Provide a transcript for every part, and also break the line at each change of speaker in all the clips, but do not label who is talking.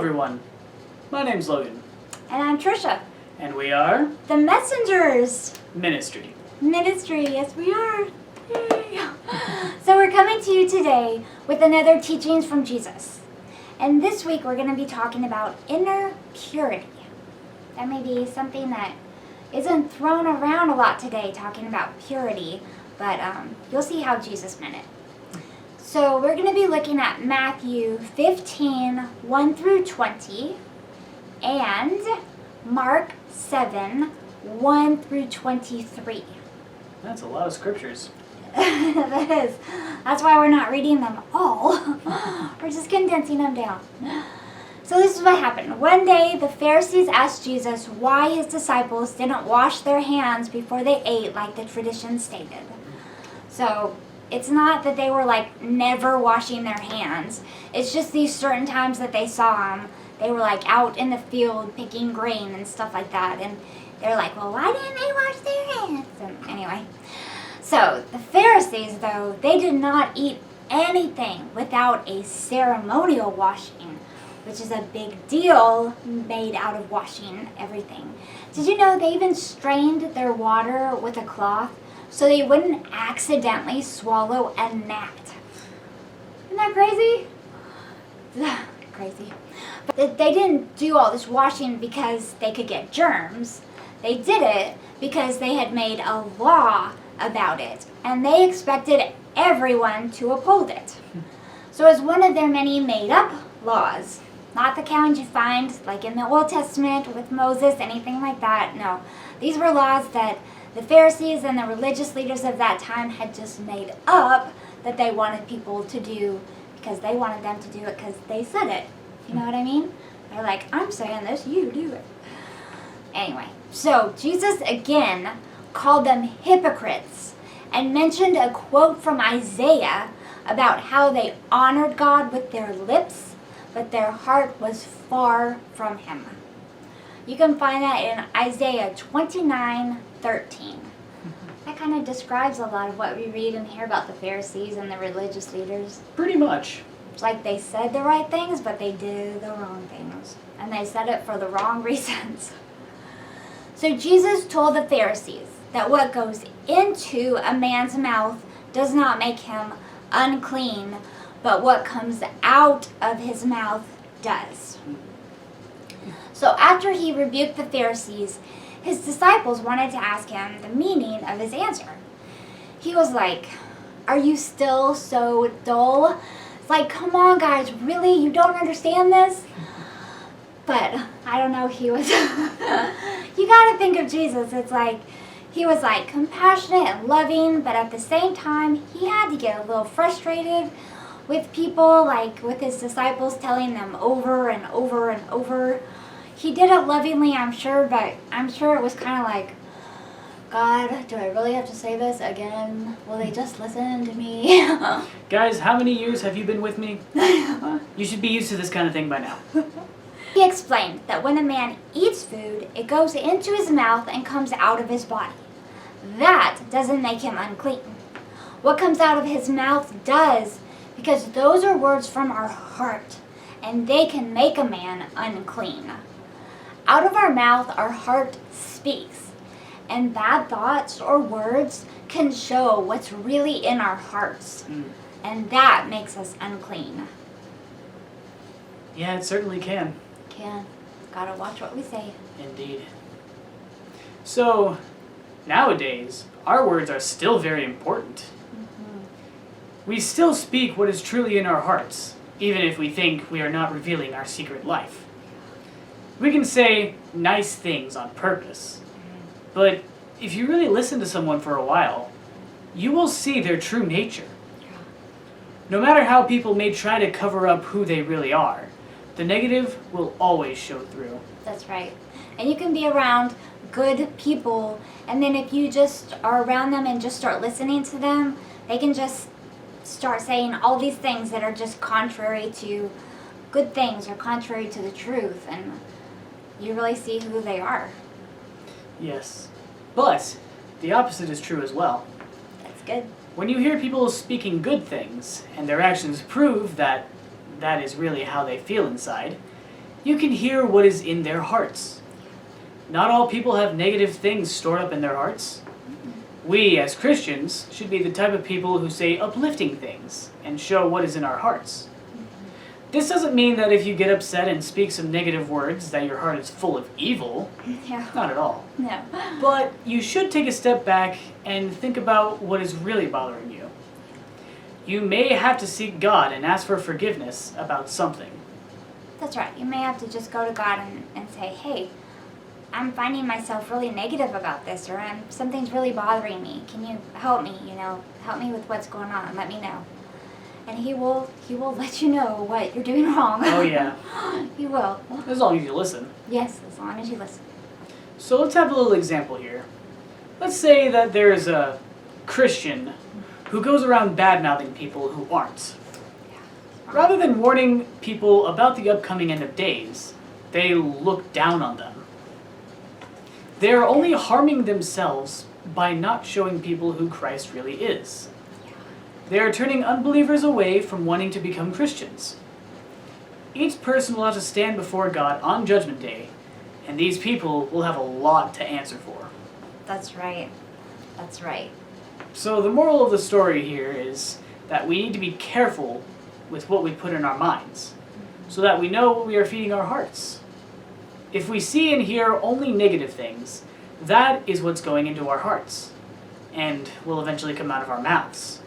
everyone. My name's Logan.
And I'm Trisha.
And we are
The Messengers.
Ministry.
Yes we are. Yay. So we're coming to you today with another teachings from Jesus. And this week we're going to be talking about inner purity. That may be something that isn't thrown around a lot today, talking about purity, but you'll see how Jesus meant it. So we're going to be looking at Matthew 15, 1 through 20, and Mark 7, 1 through 23.
That's a lot of scriptures.
That is. That's why we're not reading them all. We're just condensing them down. So this is what happened. One day the Pharisees asked Jesus why his disciples didn't wash their hands before they ate like the tradition stated. So it's not that they were like never washing their hands. It's just these certain times that they saw them. They were like out in the field picking grain and stuff like that. And they're like, well, why didn't they wash their hands? And anyway. So the Pharisees, though, they did not eat anything without a ceremonial washing, which is a big deal made out of washing everything. Did you know they even strained their water with a cloth so they wouldn't accidentally swallow a gnat? Isn't that crazy? Crazy. But they didn't do all this washing because they could get germs. They did it because they had made a law about it, and they expected everyone to uphold it. So it's one of their many made-up laws. Not the kind you find like in the Old Testament with Moses, anything like that. No. These were laws that the Pharisees and the religious leaders of that time had just made up that they wanted people to do because they wanted them to do it because they said it. You know what I mean? They're like, I'm saying this, you do it. Anyway, so Jesus again called them hypocrites and mentioned a quote from Isaiah about how they honored God with their lips, but their heart was far from him. You can find that in Isaiah 29:13. That kind of describes a lot of what we read and hear about the Pharisees and the religious leaders.
Pretty much.
It's like they said the right things, but they did the wrong things. And they said it for the wrong reasons. So Jesus told the Pharisees that what goes into a man's mouth does not make him unclean, but what comes out of his mouth does. So after he rebuked the Pharisees, his disciples wanted to ask him the meaning of his answer. He was like, are you still so dull? It's like, come on guys, really? You don't understand this? But I don't know, he was, you gotta think of Jesus. It's like, he was like compassionate and loving, but at the same time, he had to get a little frustrated with people, like with his disciples telling them over and over and over. He did it lovingly, I'm sure, but I'm sure it was kind of like, God, do I really have to say this again? Will they just listen to me?
Guys, how many years have you been with me? You should be used to this kind of thing by now.
He explained that when a man eats food, it goes into his mouth and comes out of his body. That doesn't make him unclean. What comes out of his mouth does, because those are words from our heart, and they can make a man unclean. Out of our mouth, our heart speaks. And bad thoughts or words can show what's really in our hearts. And that makes us unclean.
Yeah, it certainly can.
Gotta watch what we say.
Indeed. So, nowadays, our words are still very important. We still speak what is truly in our hearts, even if we think we are not revealing our secret life. We can say nice things on purpose. But if you really listen to someone for a while, you will see their true nature. No matter how people may try to cover up who they really are, the negative will always show through.
That's right. And you can be around good people, and then if you just are around them and just start listening to them, they can just start saying all these things that are just contrary to good things or contrary to the truth, and you really see who they are.
Yes. But the opposite is true as well.
That's good.
When you hear people speaking good things, and their actions prove that that is really how they feel inside, you can hear what is in their hearts. Not all people have negative things stored up in their hearts. We, as Christians, should be the type of people who say uplifting things and show what is in our hearts. This doesn't mean that if you get upset and speak some negative words that your heart is full of evil.
Yeah.
Not at all.
No.
But you should take a step back and think about what is really bothering you. You may have to seek God and ask for forgiveness about something.
That's right. You may have to just go to God and say, hey, I'm finding myself really negative about this, or something's really bothering me. Can you help me, help me with what's going on. Let me know. And he will let you know what you're doing wrong.
Oh yeah.
He will.
As long as you listen.
Yes, as long as you listen.
So let's have a little example here. Let's say that there is a Christian who goes around bad-mouthing people who aren't. Rather than warning people about the upcoming end of days, they look down on them. They are only harming themselves by not showing people who Christ really is. They are turning unbelievers away from wanting to become Christians. Each person will have to stand before God on Judgment Day, and these people will have a lot to answer for.
That's right. That's right.
So the moral of the story here is that we need to be careful with what we put in our minds, so that we know what we are feeding our hearts. If we see and hear only negative things, that is what's going into our hearts, and will eventually come out of our mouths.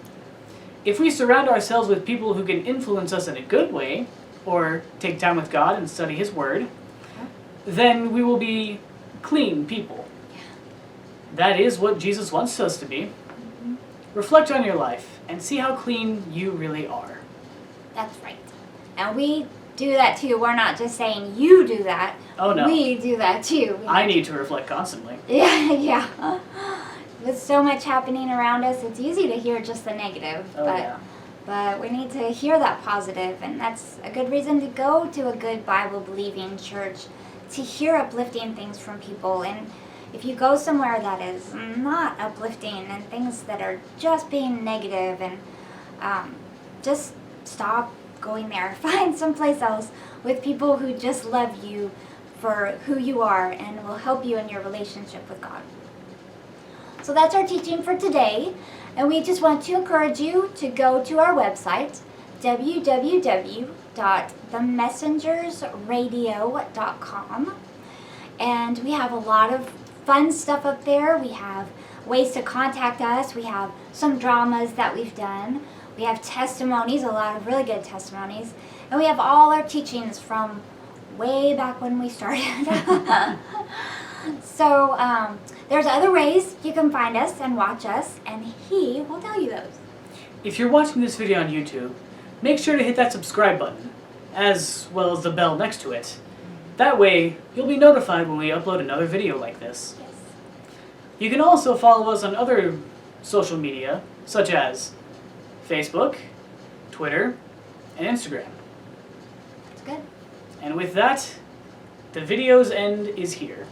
If we surround ourselves with people who can influence us in a good way, or take time with God and study His Word, then we will be clean people. That is what Jesus wants us to be. Reflect on your life and see how clean you really are.
That's right. And we do that too. We're not just saying you do that.
Oh no.
We do that too.
I need to reflect constantly.
Yeah. With so much happening around us, it's easy to hear just the negative. But we need to hear that positive, and that's a good reason to go to a good Bible-believing church, to hear uplifting things from people. And if you go somewhere that is not uplifting and things that are just being negative, and just stop going there. Find someplace else with people who just love you for who you are and will help you in your relationship with God. So that's our teaching for today, and we just want to encourage you to go to our website, www.themessengersradio.com, and we have a lot of fun stuff up there. We have ways to contact us. We have some dramas that we've done. We have testimonies, a lot of really good testimonies, and we have all our teachings from way back when we started. So there's other ways you can find us and watch us, and he will tell you those.
If you're watching this video on YouTube, make sure to hit that subscribe button, as well as the bell next to it. That way, you'll be notified when we upload another video like this.
Yes.
You can also follow us on other social media, such as Facebook, Twitter, and Instagram.
That's good.
And with that, the video's end is here.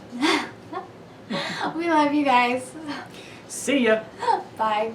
We love you guys.
See ya!
Bye.